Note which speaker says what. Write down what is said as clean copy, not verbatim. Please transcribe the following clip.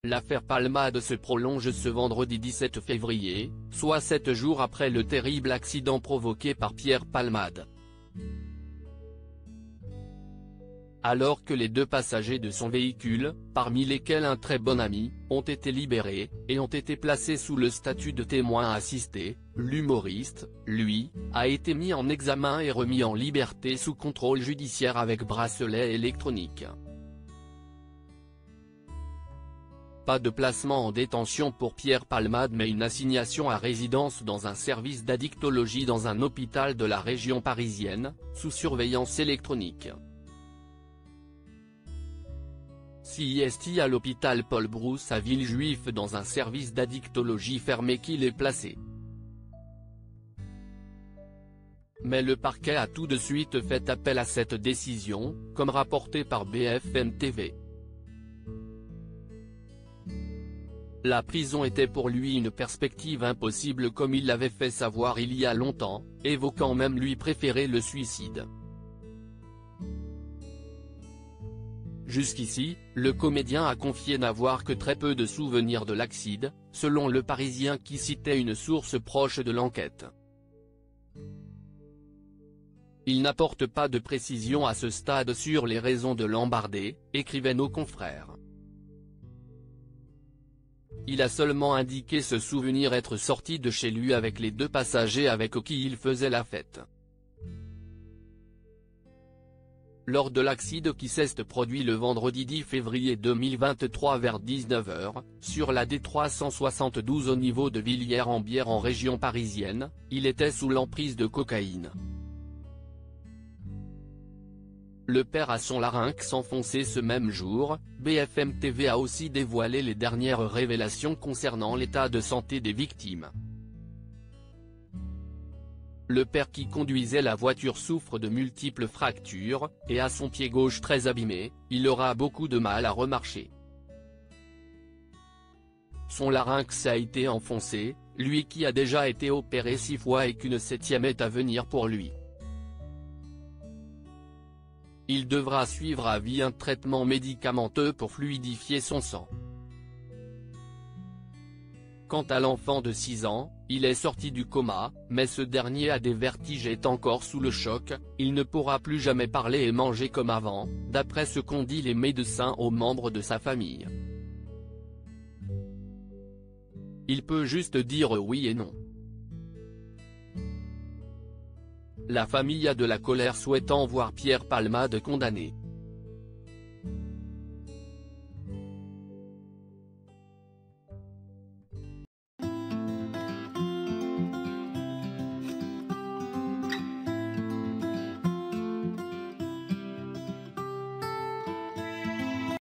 Speaker 1: L'affaire Palmade se prolonge ce vendredi 17 février, soit 7 jours après le terrible accident provoqué par Pierre Palmade. Alors que les 2 passagers de son véhicule, parmi lesquels un très bon ami, ont été libérés, et ont été placés sous le statut de témoin assisté, l'humoriste, lui, a été mis en examen et remis en liberté sous contrôle judiciaire avec bracelet électronique. Pas de placement en détention pour Pierre Palmade mais une assignation à résidence dans un service d'addictologie dans un hôpital de la région parisienne, sous surveillance électronique. CIST à l'hôpital Paul Brousse à Villejuif dans un service d'addictologie fermé qu'il est placé. Mais le parquet a tout de suite fait appel à cette décision, comme rapporté par BFM TV. La prison était pour lui une perspective impossible comme il l'avait fait savoir il y a longtemps, évoquant même lui préférer le suicide. Jusqu'ici, le comédien a confié n'avoir que très peu de souvenirs de l'accident, selon Le Parisien qui citait une source proche de l'enquête. Il n'apporte pas de précision à ce stade sur les raisons de l'embardé, écrivaient nos confrères. Il a seulement indiqué se souvenir être sorti de chez lui avec les 2 passagers avec qui il faisait la fête. Lors de l'accident qui s'est produit le vendredi 10 février 2023 vers 19 h, sur la D372 au niveau de Villiers-en-Bière en région parisienne, il était sous l'emprise de cocaïne. Le père a son larynx enfoncé ce même jour. BFM TV a aussi dévoilé les dernières révélations concernant l'état de santé des victimes. Le père qui conduisait la voiture souffre de multiples fractures, et a son pied gauche très abîmé, il aura beaucoup de mal à remarcher. Son larynx a été enfoncé, lui qui a déjà été opéré 6 fois et qu'une 7e est à venir pour lui. Il devra suivre à vie un traitement médicamenteux pour fluidifier son sang. Quant à l'enfant de 6 ans, il est sorti du coma, mais ce dernier a des vertiges et est encore sous le choc, il ne pourra plus jamais parler et manger comme avant, d'après ce qu'ont dit les médecins aux membres de sa famille. Il peut juste dire oui et non. La famille a de la colère souhaitant voir Pierre Palmade condamné.